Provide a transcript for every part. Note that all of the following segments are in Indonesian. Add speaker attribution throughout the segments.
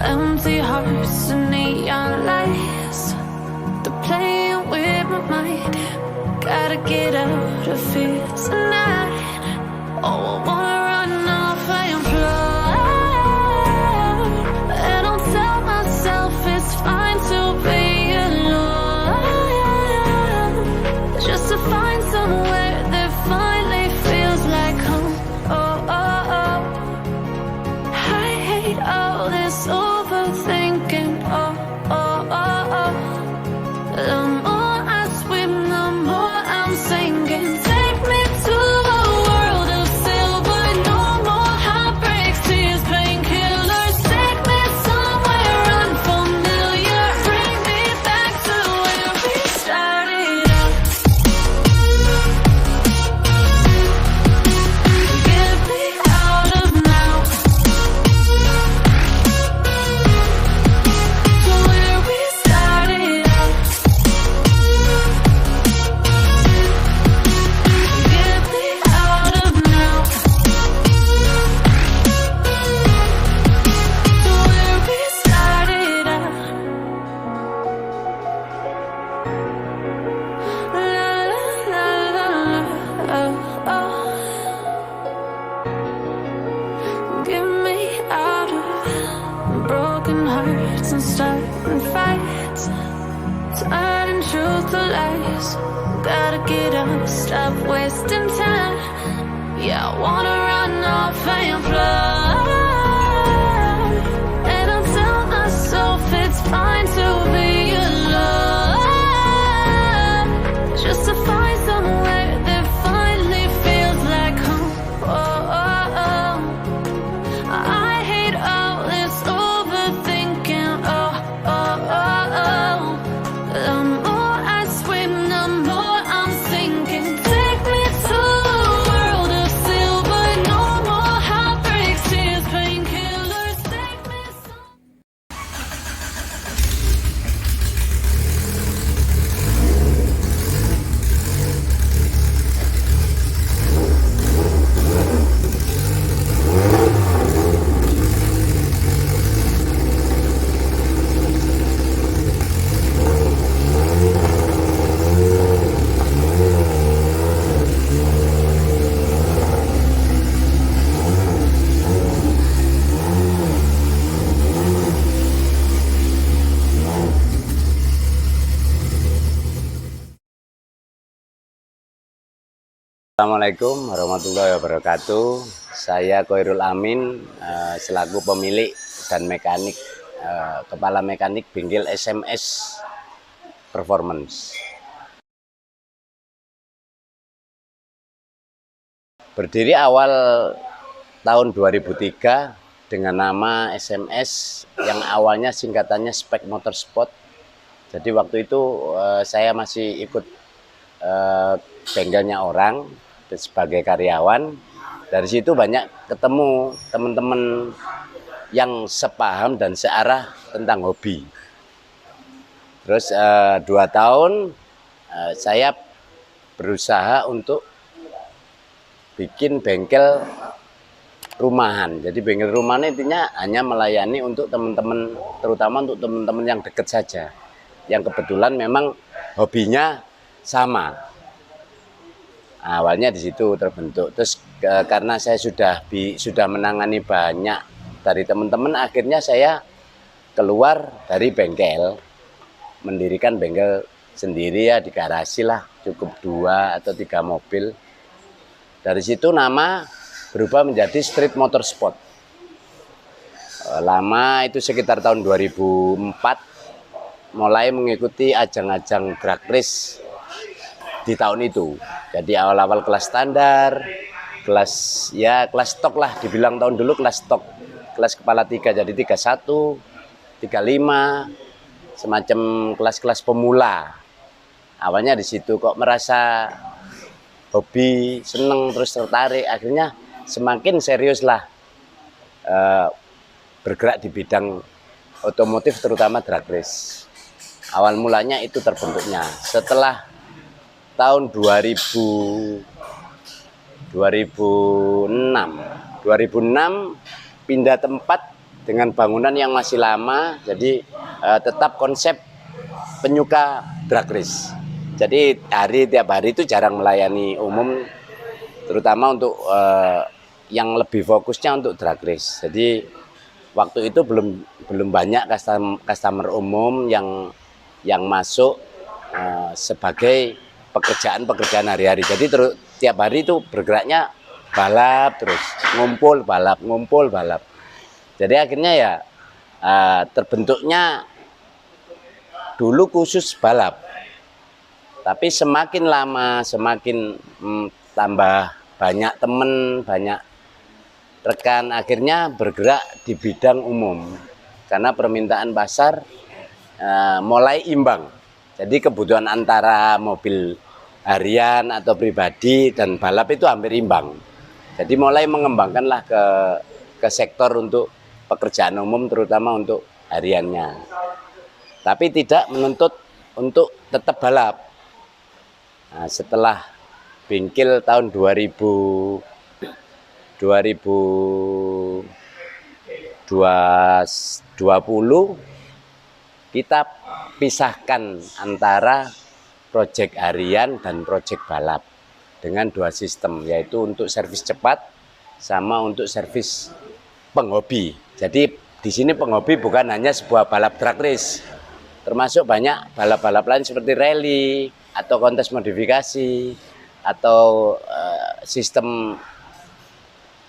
Speaker 1: Empty hearts and neon lights, they're playing with my mind. Gotta get out of here tonight. Oh, I wanna run off and fly, and I'll tell myself it's fine to be alone, just to find somewhere that finally feels like home. Oh, oh, oh. I hate all this overthinking. Oh, oh, oh, oh. The more I swim, the more I'm sinking. Take me to a world of silver, no more heartbreaks, tears, painkillers. Take me somewhere unfamiliar, bring me back to where we started out. Get me out of now, to where we started out. Get me out of now, to where we started out. La la la la la, oh, oh. Get me out of broken hearts and starting fights, turning truth to lies. Gotta get up, stop wasting time. Yeah, I wanna run off and fly, and I'll tell myself it's fine to be alone, just to find somewhere that finally feels like home. Oh, oh, oh. I hate all this overthinking. Oh, oh, oh, oh. The more I swim, the more I'm sinking. Take me to a world of silver, no more heartbreaks, tears, painkillers. Take me some.
Speaker 2: Assalamualaikum warahmatullahi wabarakatuh. Saya Koirul Amin, selaku pemilik dan mekanik, kepala mekanik bengkel SMS Performance. Berdiri awal tahun 2003 dengan nama SMS yang awalnya singkatannya Spek Motorsport. Jadi waktu itu saya masih ikut bengkelnya orang sebagai karyawan. Dari situ banyak ketemu teman-teman yang sepaham dan searah tentang hobi. Terus 2 tahun saya berusaha untuk bikin bengkel rumahan. Jadi bengkel rumahan intinya hanya melayani untuk teman-teman, terutama untuk teman-teman yang dekat saja, yang kebetulan memang hobinya sama. Awalnya di situ terbentuk. Terus karena saya sudah menangani banyak dari teman-teman, akhirnya saya keluar dari bengkel, mendirikan bengkel sendiri ya di garasi lah, cukup 2 atau 3 mobil. Dari situ nama berubah menjadi Street Motorsport. Lama itu sekitar tahun 2004 mulai mengikuti ajang-ajang drag race di tahun itu. Jadi awal-awal kelas standar, kelas stok lah, dibilang tahun dulu kelas stok, kelas kepala 3 jadi 31, 35, semacam kelas-kelas pemula. Awalnya di situ kok merasa hobi, seneng, terus tertarik, akhirnya semakin serius lah bergerak di bidang otomotif, terutama drag race. Awal mulanya itu terbentuknya. Setelah tahun 2006 pindah tempat dengan bangunan yang masih lama, jadi tetap konsep penyuka drag race. Jadi tiap hari itu jarang melayani umum, terutama untuk yang lebih fokusnya untuk drag race. Jadi waktu itu belum banyak customer umum yang masuk sebagai pekerjaan hari-hari. Jadi tiap hari itu bergeraknya balap terus, ngumpul balap. Jadi akhirnya ya terbentuknya dulu khusus balap. Tapi semakin lama semakin tambah banyak teman, banyak rekan, akhirnya bergerak di bidang umum. Karena permintaan pasar mulai imbang. Jadi kebutuhan antara mobil harian atau pribadi dan balap itu hampir imbang. Jadi mulai mengembangkanlah ke sektor untuk pekerjaan umum, terutama untuk hariannya. Tapi tidak menuntut untuk tetap balap. Nah, setelah bengkel tahun 2020 kita pisahkan antara proyek harian dan proyek balap dengan dua sistem, yaitu untuk servis cepat sama untuk servis penghobi. Jadi di sini penghobi bukan hanya sebuah balap drag race, termasuk banyak balap-balap lain seperti rally atau kontes modifikasi atau sistem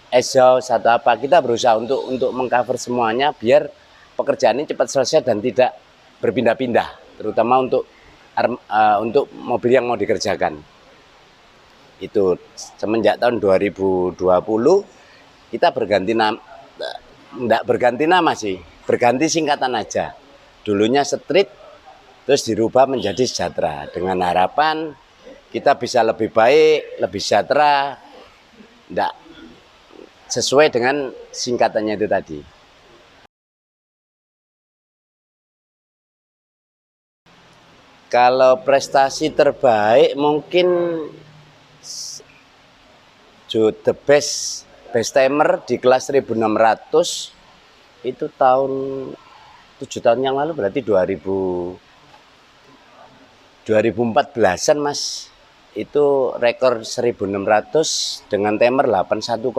Speaker 2: exhaust atau apa. Kita berusaha untuk mengcover semuanya biar pekerjaan ini cepat selesai dan tidak berpindah-pindah, terutama untuk mobil yang mau dikerjakan. Itu semenjak tahun 2020 kita berganti nama, enggak berganti nama sih, berganti singkatan aja. Dulunya Street, terus dirubah menjadi Sejahtera dengan harapan kita bisa lebih baik, lebih sejahtera, enggak sesuai dengan singkatannya itu tadi. Kalau prestasi terbaik mungkin the best timer di kelas 1600 itu tahun 7 tahun yang lalu, berarti 2014-an Mas. Itu rekor 1600 dengan timer 81,5.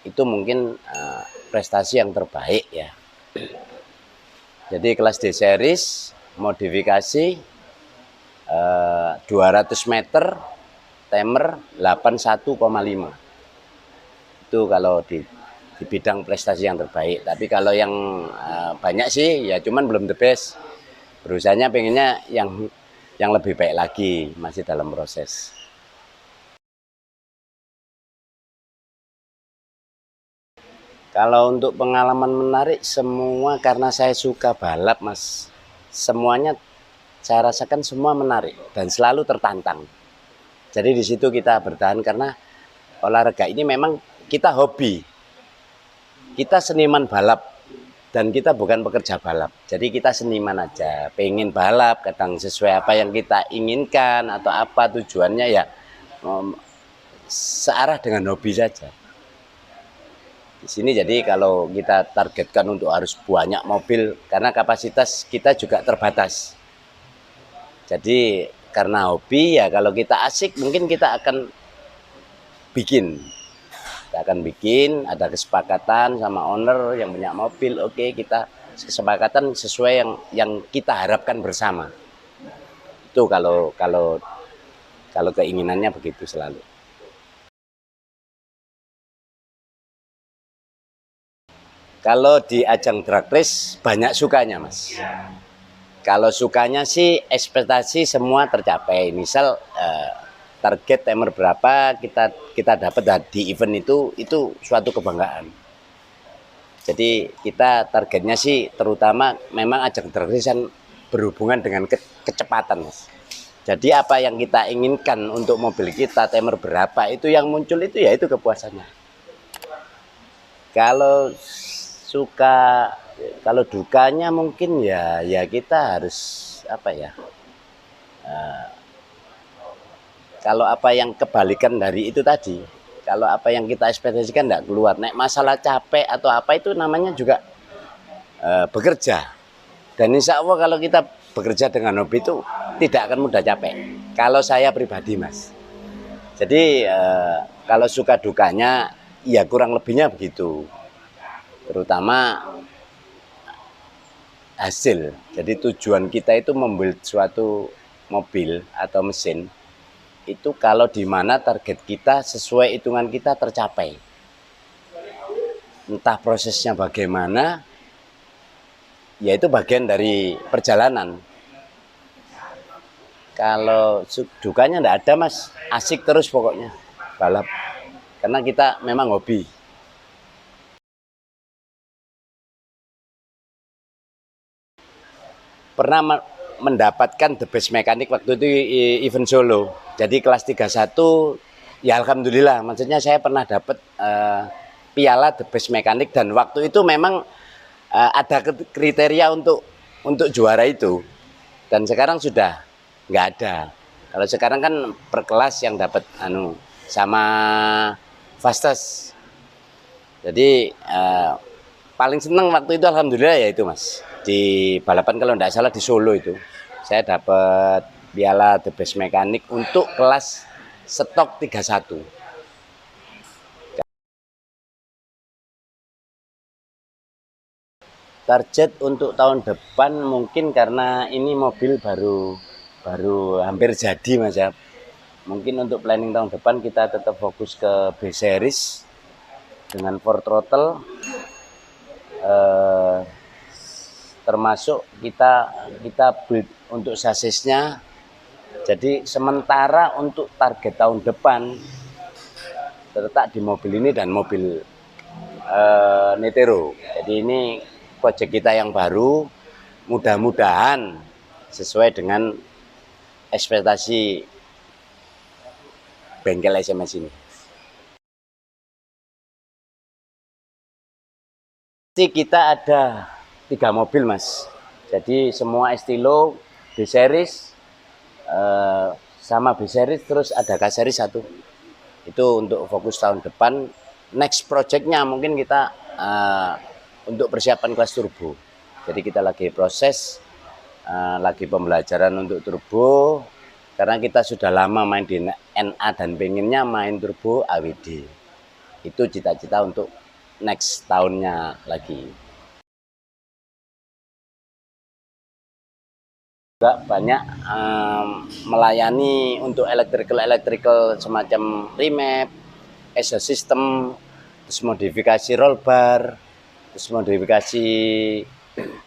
Speaker 2: Itu mungkin prestasi yang terbaik ya. Jadi kelas D series modifikasi 200 meter timer 81,5. Itu kalau di bidang prestasi yang terbaik. Tapi kalau yang banyak sih ya cuman belum the best. Berusahanya pengennya yang lebih baik lagi, masih dalam proses. Kalau untuk pengalaman menarik semua, karena saya suka balap Mas, semuanya saya rasakan semua menarik dan selalu tertantang. Jadi di situ kita bertahan karena olahraga ini memang kita hobi. Kita seniman balap dan kita bukan pekerja balap. Jadi kita seniman aja, pengen balap, kadang sesuai apa yang kita inginkan atau apa tujuannya ya searah dengan hobi saja. Di sini jadi kalau kita targetkan untuk harus banyak mobil karena kapasitas kita juga terbatas. Jadi karena hobi ya kalau kita asik mungkin kita akan bikin. Kita akan bikin, ada kesepakatan sama owner yang punya mobil, oke, kita kesepakatan sesuai yang kita harapkan bersama. Itu kalau keinginannya begitu selalu. Kalau di ajang drag race banyak sukanya Mas. Kalau sukanya sih ekspektasi semua tercapai. Misal target timer berapa kita dapat di event itu suatu kebanggaan. Jadi kita targetnya sih terutama memang ajang drag race berhubungan dengan kecepatan Mas. Jadi apa yang kita inginkan untuk mobil kita timer berapa itu yang muncul itu ya itu kepuasannya. Kalau dukanya mungkin ya kita harus apa ya, kalau apa yang kebalikan dari itu tadi, Kalau apa yang kita ekspektasikan tidak keluar. Nek masalah capek atau apa itu namanya juga bekerja. Dan insya Allah kalau kita bekerja dengan hobi itu tidak akan mudah capek. Kalau saya pribadi Mas. Jadi kalau suka dukanya ya kurang lebihnya begitu. Terutama hasil. Jadi tujuan kita itu membuat suatu mobil atau mesin itu kalau di mana target kita sesuai hitungan kita tercapai. Entah prosesnya bagaimana, ya itu bagian dari perjalanan. Kalau dukanya enggak ada Mas, asik terus pokoknya balap. Karena kita memang hobi. Pernah mendapatkan the best mekanik waktu itu event Solo. Jadi kelas 31 ya alhamdulillah, maksudnya saya pernah dapat piala the best mekanik dan waktu itu memang ada kriteria untuk juara itu. Dan sekarang sudah nggak ada. Kalau sekarang kan per kelas yang dapat sama fastest. Jadi paling seneng waktu itu alhamdulillah ya itu Mas. Di balapan kalau tidak salah di Solo itu saya dapat piala the best mekanik untuk kelas stok 31. Target untuk tahun depan mungkin karena ini mobil baru hampir jadi Mas ya. Mungkin untuk planning tahun depan kita tetap fokus ke B series dengan 4 throttle. Termasuk kita build untuk sasisnya. Jadi sementara untuk target tahun depan terletak di mobil ini dan mobil Netero. Jadi ini proyek kita yang baru, mudah-mudahan sesuai dengan ekspektasi bengkel SMS ini. Kita ada 3 mobil Mas, jadi semua Estilo, B series, sama B series, terus ada K series 1. Itu untuk fokus tahun depan. Next projectnya mungkin kita untuk persiapan kelas turbo. Jadi kita lagi proses, lagi pembelajaran untuk turbo, karena kita sudah lama main di NA dan pengennya main turbo AWD. Itu cita-cita untuk next tahunnya lagi. Juga banyak melayani untuk electrical semacam remap, exhaust system, terus modifikasi roll bar, terus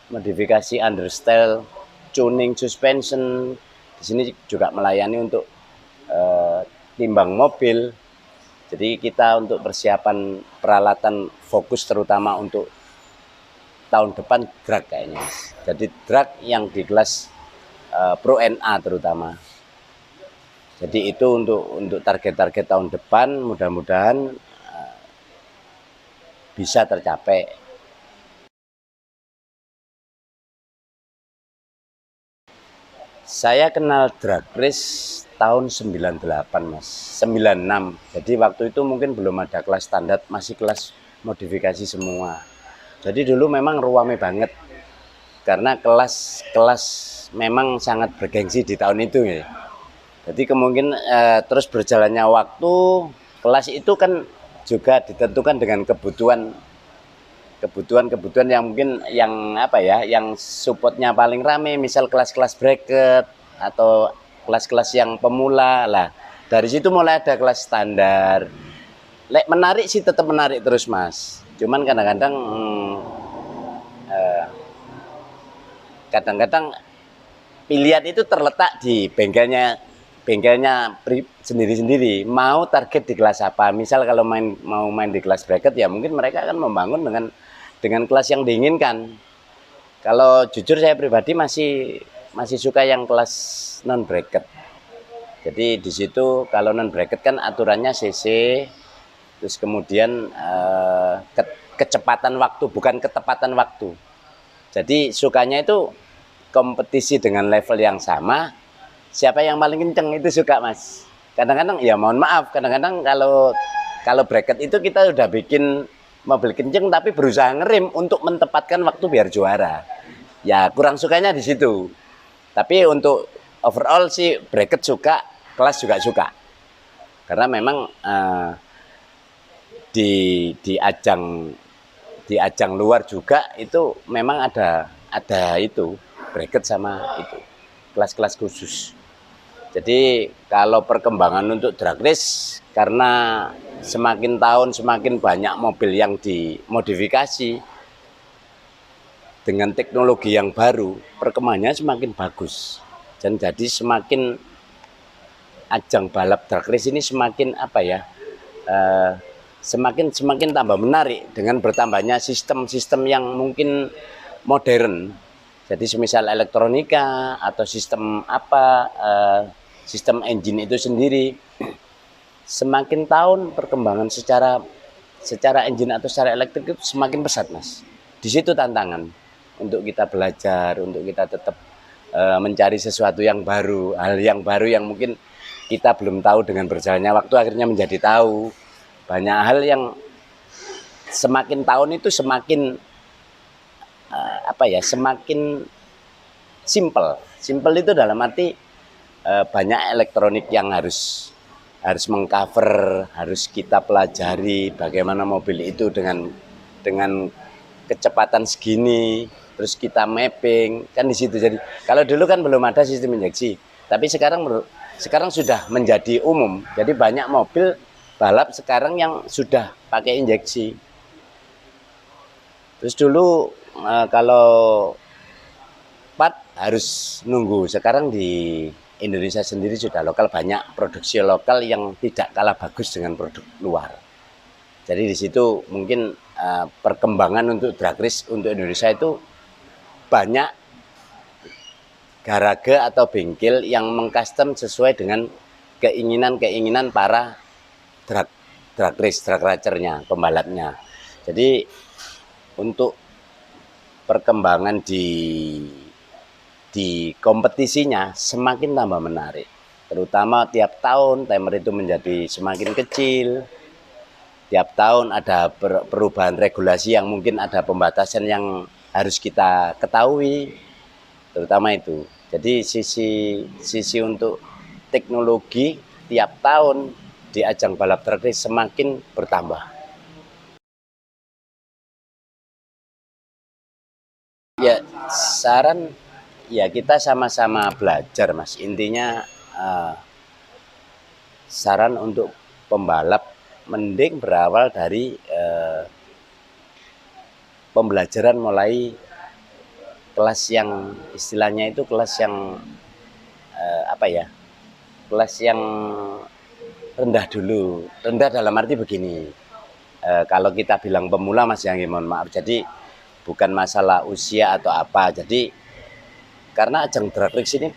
Speaker 2: modifikasi understyle, tuning suspension. Di sini juga melayani untuk timbang mobil. Jadi kita untuk persiapan peralatan fokus terutama untuk tahun depan drag kayaknya. Jadi drag yang di kelas Pro NA terutama. Jadi itu untuk target-target tahun depan, mudah-mudahan bisa tercapai. Saya kenal drag race tahun 98 Mas, 96. Jadi waktu itu mungkin belum ada kelas standar, masih kelas modifikasi semua. Jadi dulu memang ruame banget. Karena kelas memang sangat bergengsi di tahun itu ya. Jadi kemungkinan terus berjalannya waktu, kelas itu kan juga ditentukan dengan kebutuhan yang mungkin yang apa ya, yang supportnya paling rame, misal kelas-kelas bracket atau kelas-kelas yang pemula lah. Dari situ mulai ada kelas standar. Lek menarik sih tetap menarik terus Mas. Cuman kadang-kadang pilihan itu terletak di bengkelnya sendiri-sendiri. Mau target di kelas apa? Misal kalau mau main di kelas bracket ya mungkin mereka akan membangun dengan kelas yang diinginkan. Kalau jujur saya pribadi masih suka yang kelas non bracket. Jadi di situ kalau non bracket kan aturannya CC, terus kemudian kecepatan waktu, bukan ketepatan waktu. Jadi sukanya itu kompetisi dengan level yang sama, siapa yang paling kenceng itu suka Mas. Kadang-kadang ya mohon maaf, kadang-kadang kalau Kalau bracket itu kita udah bikin mobil kenceng tapi berusaha ngerem untuk mentempatkan waktu biar juara. Ya kurang sukanya di situ. Tapi untuk overall sih bracket suka, kelas juga suka. Karena memang di ajang luar juga itu memang ada itu bracket sama itu kelas-kelas khusus. Jadi kalau perkembangan untuk drag race karena semakin tahun semakin banyak mobil yang dimodifikasi dengan teknologi yang baru, perkembangannya semakin bagus. Dan jadi semakin ajang balap drag race ini semakin apa ya? Semakin tambah menarik dengan bertambahnya sistem-sistem yang mungkin modern. Jadi semisal elektronika atau sistem sistem engine itu sendiri, semakin tahun perkembangan secara engine atau secara elektrik itu semakin pesat, Mas. Di situ tantangan untuk kita belajar, untuk kita tetap mencari sesuatu yang baru, hal yang baru yang mungkin kita belum tahu. Dengan berjalannya waktu akhirnya menjadi tahu banyak hal yang semakin tahun itu semakin semakin simple. Simple itu dalam arti banyak elektronik yang harus mengcover, harus kita pelajari bagaimana mobil itu dengan kecepatan segini, terus kita mapping kan di situ. Jadi kalau dulu kan belum ada sistem injeksi, tapi sekarang sudah menjadi umum. Jadi banyak mobil balap sekarang yang sudah pakai injeksi. Terus dulu kalau part harus nunggu, sekarang di Indonesia sendiri sudah lokal, banyak produksi lokal yang tidak kalah bagus dengan produk luar. Jadi di situ mungkin perkembangan untuk drag race untuk Indonesia itu banyak garage atau bengkel yang mengcustom sesuai dengan keinginan para drag racernya, pembalapnya. Jadi untuk perkembangan di kompetisinya semakin tambah menarik, terutama tiap tahun timer itu menjadi semakin kecil, tiap tahun ada perubahan regulasi yang mungkin ada pembatasan yang harus kita ketahui, terutama itu. Jadi sisi untuk teknologi tiap tahun di ajang balap drag race semakin bertambah. Ya saran ya kita sama-sama belajar, Mas. Intinya saran untuk pembalap mending berawal dari pembelajaran mulai kelas yang istilahnya itu kelas yang kelas yang rendah dulu. Rendah dalam arti begini, kalau kita bilang pemula, Mas, yang mohon maaf, jadi bukan masalah usia atau apa. Jadi karena ajang drag race ini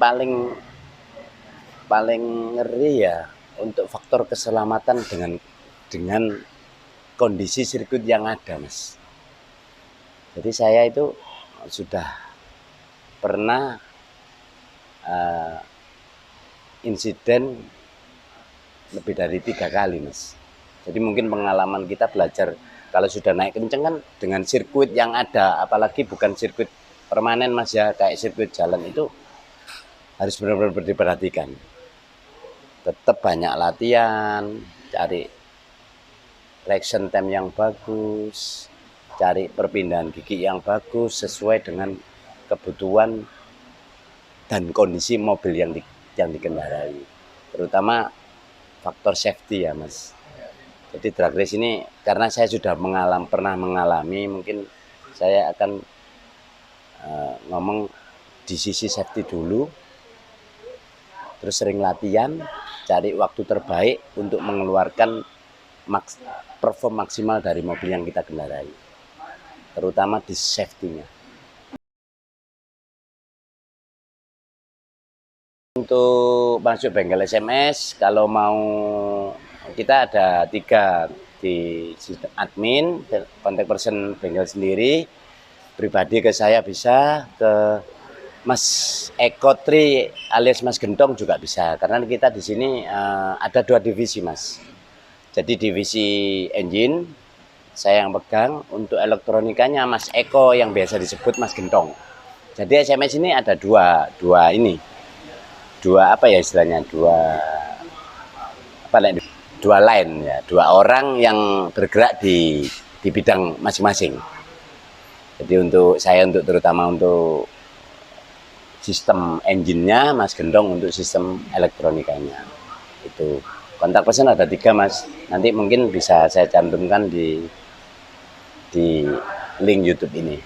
Speaker 2: paling ngeri ya untuk faktor keselamatan dengan kondisi sirkuit yang ada, Mas. Jadi saya itu sudah pernah insiden lebih dari 3 kali, Mas. Jadi mungkin pengalaman kita belajar kalau sudah naik kenceng kan dengan sirkuit yang ada, apalagi bukan sirkuit permanen, Mas, ya, kayak sirkuit jalan itu harus benar-benar diperhatikan. Tetap banyak latihan, cari traction time yang bagus, cari perpindahan gigi yang bagus sesuai dengan kebutuhan dan kondisi mobil yang dikendarai, terutama faktor safety ya, Mas. Jadi drag race ini karena saya sudah pernah mengalami, mungkin saya akan ngomong di sisi safety dulu, terus sering latihan, cari waktu terbaik untuk mengeluarkan perform maksimal dari mobil yang kita kendarai, terutama di safety-nya. Untuk masuk bengkel SMS, kalau mau, kita ada 3 di sistem admin, kontak person bengkel sendiri, pribadi ke saya bisa, ke Mas Eko Tri alias Mas Gentong juga bisa. Karena kita di sini ada 2 divisi, Mas. Jadi divisi engine saya yang pegang, untuk elektronikanya Mas Eko yang biasa disebut Mas Gentong. Jadi SMS ini ada dua apa ya istilahnya, dua line ya, dua orang yang bergerak di bidang masing-masing. Jadi untuk terutama untuk sistem engine-nya, Mas Gendong untuk sistem elektronikanya. Itu kontak person ada 3 Mas. Nanti mungkin bisa saya cantumkan di link YouTube ini.